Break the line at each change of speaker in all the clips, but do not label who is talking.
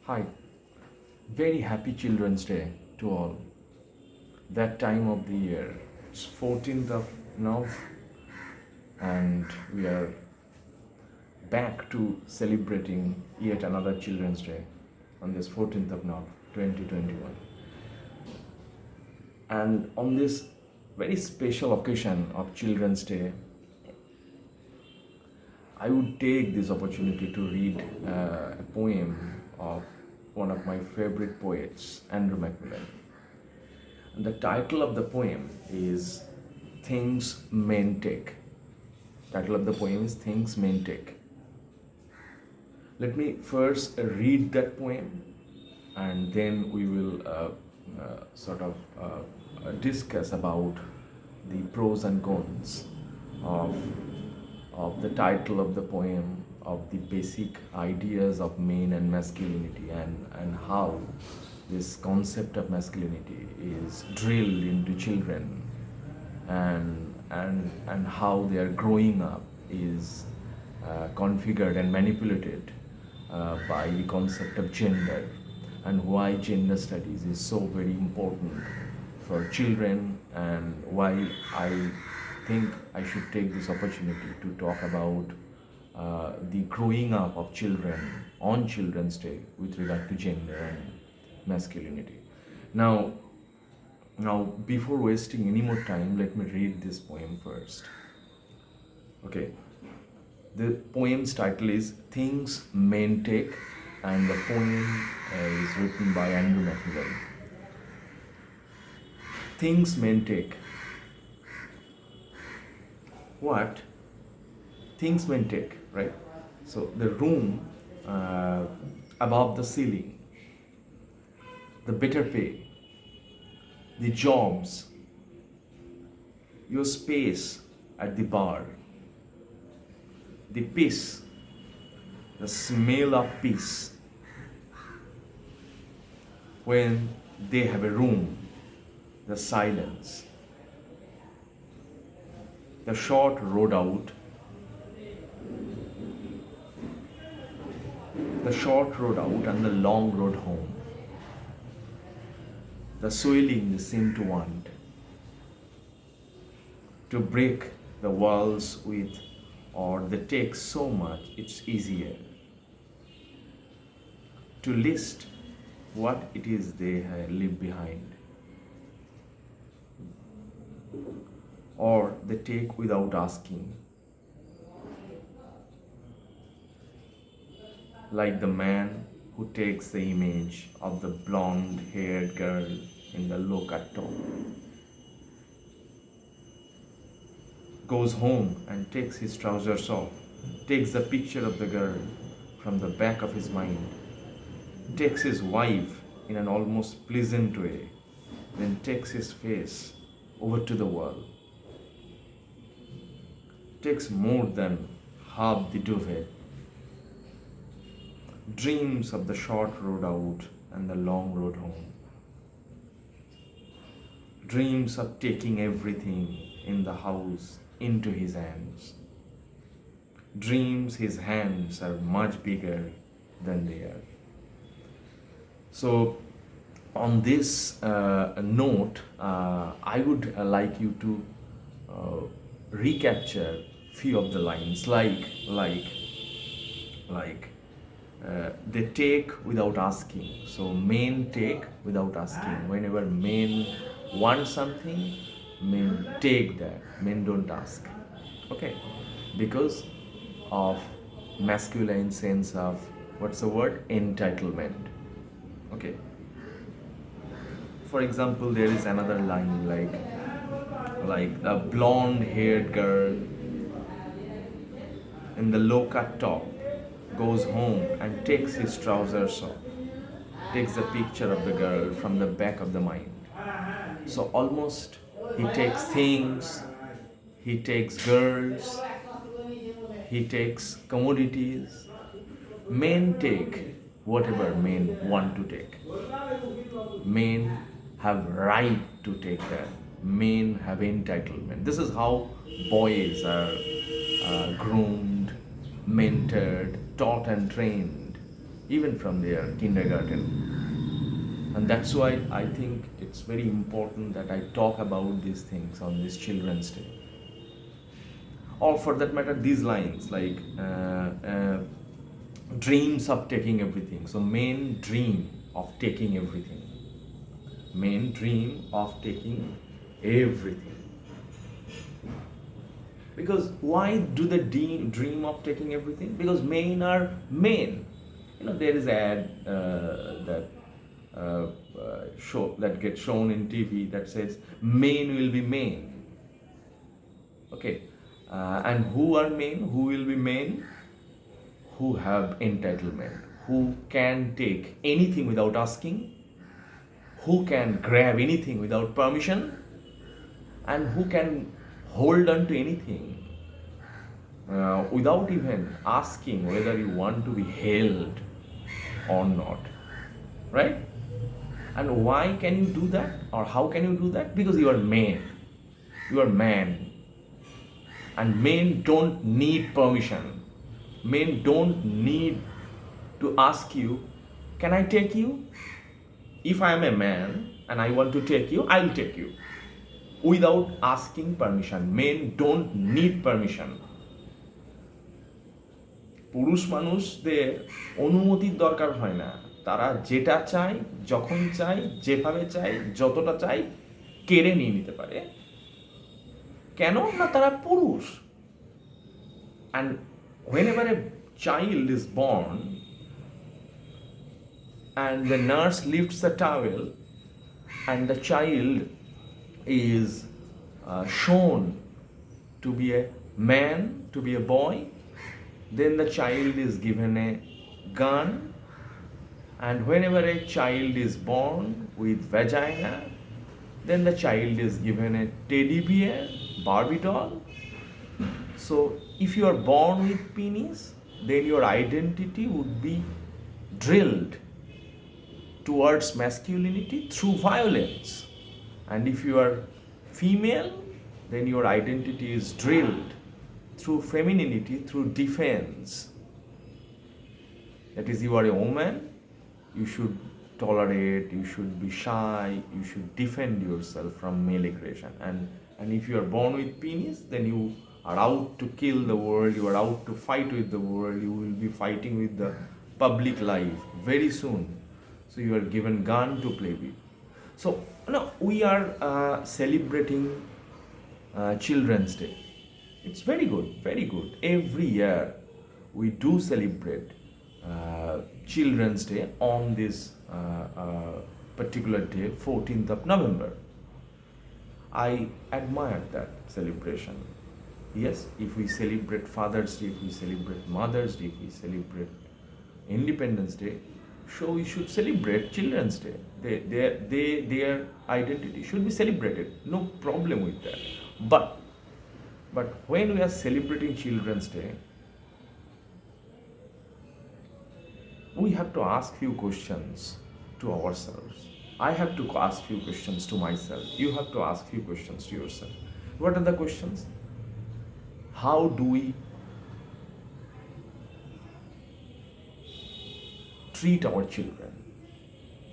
Hi, very happy Children's Day to all. That time of the year, it's 14th of Nov, and we are back to celebrating yet another Children's Day on this 14th of Nov 2021. And on this very special occasion of Children's Day, I would take this opportunity to read a poem of one of my favorite poets, Andrew Macmillan. And the title of the poem is Things Men Take. Title of the poem is Things Men Take. Let me first read that poem, and then we will discuss about the pros and cons of the title of the poem, of the basic ideas of men and masculinity, and how this concept of masculinity is drilled into children, and how they are growing up is configured and manipulated by the concept of gender, and why gender studies is so very important for children, and why I think I should take this opportunity to talk about the growing up of children on Children's Day with regard to gender and masculinity. Now, before wasting any more time, let me read this poem first. Okay, the poem's title is Things Men Take, and the poem is written by Andrew Macmillan. Things men take. What? Things men take, right? So the room above the ceiling, the better pay, the jobs, your space at the bar, the peace, the smell of peace when they have a room, the silence, the short road out, and the long road home, the swelling they seem to want to break the walls with, or they take so much it's easier to list what it is they leave behind, or they take without asking, like the man who takes the image of the blonde haired girl in the low cut top, goes home and takes his trousers off, takes the picture of the girl from the back of his mind, takes his wife in an almost pleasant way, then takes his face over to the wall, takes more than half the duvet, dreams of the short road out and the long road home, dreams of taking everything in the house into his hands, dreams his hands are much bigger than they are. So on this note, I would like you to recapture few of the lines, they take without asking. So men take without asking. Whenever men want something, men take that. Men don't ask. Okay, because of masculine sense of, what's the word, entitlement. Okay, for example, there is another line like a blonde haired girl in the low cut top goes home and takes his trousers off, takes the picture of the girl from the back of the mind. So almost he takes things, he takes girls, he takes commodities. Men take whatever men want to take. Men have right to take that. Men have entitlement. This is how boys are groomed, mentored, taught and trained even from their kindergarten. And that's why I think it's very important that I talk about these things on this Children's Day. Or for that matter, these lines like dreams of taking everything. So, main dream of taking everything. Main dream of taking everything. Because why do they dream of taking everything? Because men are men. There is ad show that gets shown in TV that says men will be men. Okay, and who are men? Who will be men? Who have entitlement, who can take anything without asking, who can grab anything without permission, and who can hold on to anything without even asking whether you want to be held or not, right? And why can you do that, or how can you do that? Because you are man. You are man, and men don't need permission. Men don't need to ask you, can I take you? If I am a man and I want to take you, I will take you without asking permission. Men don't need permission. পুরুষ মানুষদের অনুমতির দরকার হয় না। তারা যেটা চায়, যখন চায়, যেভাবে চায়, যতটা চায় কেড়ে নিয়ে নিতে পারে। কেন না তারা পুরুষ। And whenever a child is born and the nurse lifts the towel and the child is shown to be a man, to be a boy, then the child is given a gun. And whenever a child is born with vagina, then the child is given a teddy bear, Barbie doll. So if you are born with penis, then your identity would be drilled towards masculinity through violence. And if you are female, then your identity is drilled through femininity, through defense. That is, you are a woman, you should tolerate, you should be shy, you should defend yourself from male aggression. And if you are born with penis, then you are out to kill the world, you are out to fight with the world, you will be fighting with the public life very soon. So you are given gun to play with. So we are celebrating Children's Day. It's very good, very good. Every year we do celebrate Children's Day on this particular day, 14th of November. I admire that celebration. Yes, if we celebrate Father's Day, if we celebrate Mother's Day, if we celebrate Independence Day, so we should celebrate Children's Day. Their identity should be celebrated. No problem with that. But when we are celebrating Children's Day, we have to ask few questions to ourselves. I have to ask few questions to myself. You have to ask few questions to yourself. What are the questions? How do we treat our children?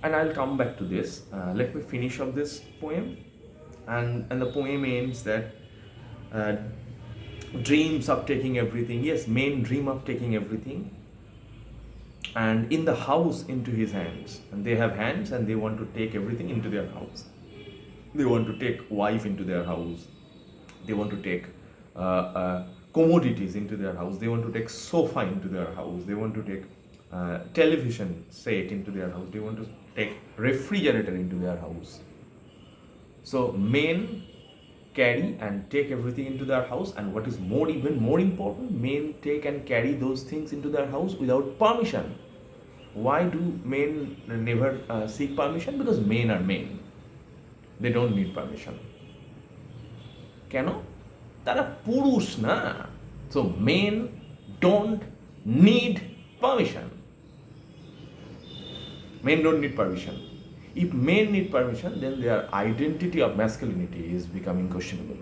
And I'll come back to this. Let me finish up this poem. And the poem ends that dreams of taking everything. Yes, men dream of taking everything. And in the house into his hands. And they have hands and they want to take everything into their house. They want to take wife into their house. They want to take commodities into their house. They want to take sofa into their house. They want to take television set into their house. They want to take refrigerator into their house. So men carry and take everything into their house, and what is even more important, men take and carry those things into their house without permission. Why do men never seek permission? Because men are men. They don't need permission. কেন? তারা পুরুষ না। So men don't need permission. Men don't need permission. If men need permission, then their identity of masculinity is becoming questionable,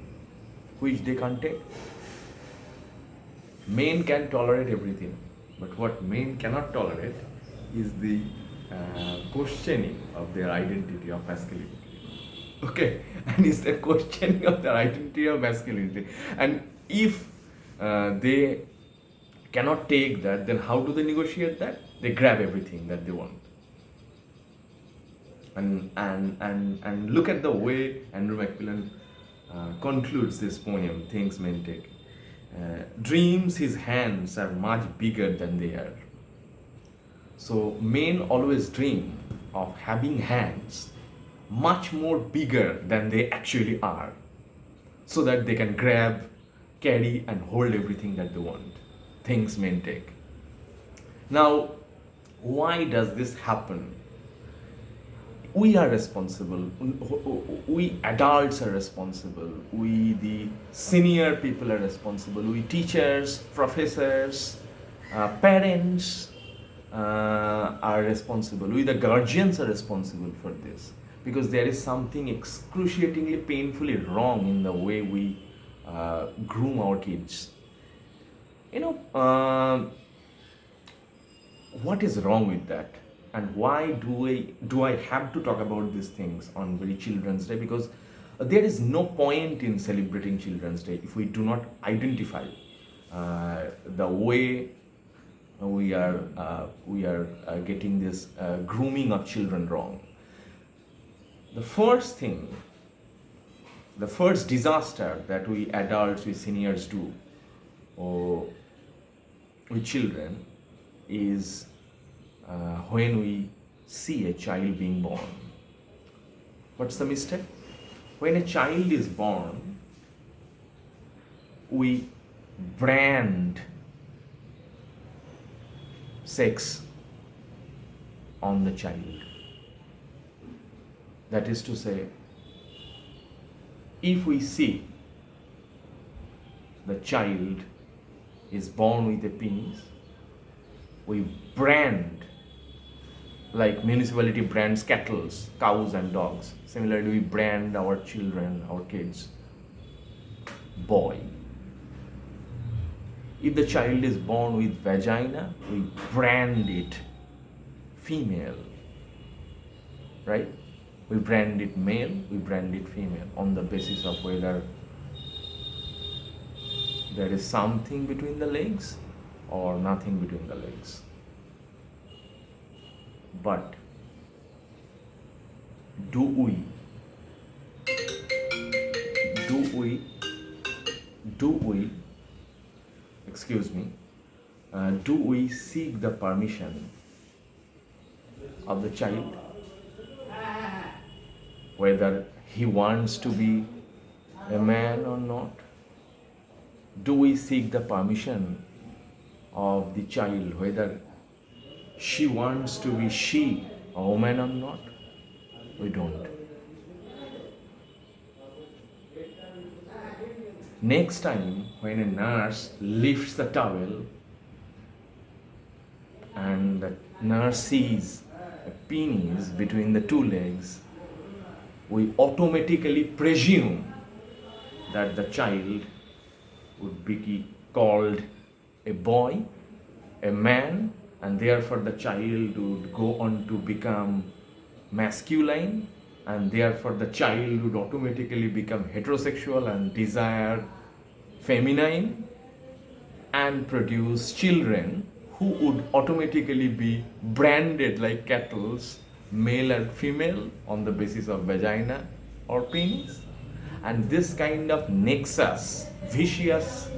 which they can't take. Men can tolerate everything, but what men cannot tolerate is the questioning of their identity of masculinity. Okay, and it's the questioning of their identity of masculinity. And if they cannot take that, then how do they negotiate that? They grab everything that they want. And look at the way Andrew McMillan concludes this poem, Things Men Take. Dreams his hands are much bigger than they are. So men always dream of having hands much more bigger than they actually are, so that they can grab, carry, and hold everything that they want. Things men take. Now, why does this happen? We are responsible. We adults are responsible. We, the senior people, are responsible. We teachers, professors, parents are responsible. We, the guardians, are responsible for this, because there is something excruciatingly painfully wrong in the way we groom our kids. What is wrong with that? And why do I have to talk about these things on very Children's Day? Because there is no point in celebrating Children's Day if we do not identify the way we are getting this grooming of children wrong. The first thing, the first disaster that we adults, we seniors do with children is when we see a child being born. What's the mistake? When a child is born, we brand sex on the child. That is to say, if we see the child is born with a penis, we brand, like municipality brands cattle, cows and dogs. Similarly, we brand our children, our kids, boy. If the child is born with vagina, we brand it female, right? We brand it male, we brand it female on the basis of whether there is something between the legs or nothing between the legs. But do we seek the permission of the child whether he wants to be a man or not? Do we seek the permission of the child whether she wants to be she, a woman or not? We don't. Next time when a nurse lifts the towel and the nurse sees a penis between the two legs, we automatically presume that the child would be called a boy, a man, and therefore the child would go on to become masculine, and therefore the child would automatically become heterosexual and desire feminine and produce children who would automatically be branded like cattle, male and female, on the basis of vagina or penis. And this kind of nexus, vicious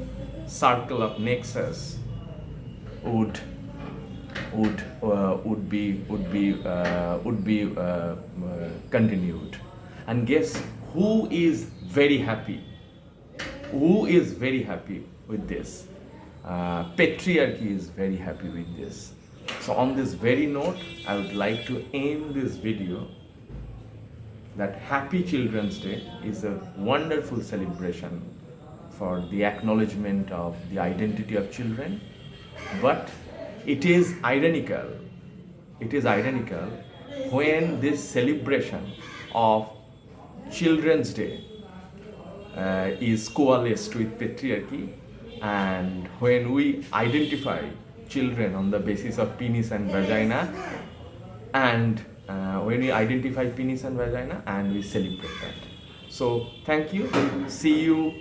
circle of nexus would be continued. And guess who is very happy? Who is very happy with this? Patriarchy is very happy with this. So on this very note, I would like to end this video that Happy Children's Day is a wonderful celebration for the acknowledgement of the identity of children, but it is ironical when this celebration of Children's Day is coalesced with patriarchy, and when we identify children on the basis of penis and vagina, and when we identify penis and vagina, and we celebrate that. So thank you. See you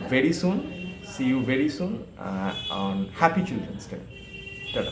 very soon. See you very soon on Happy Children's Day. Ta-da.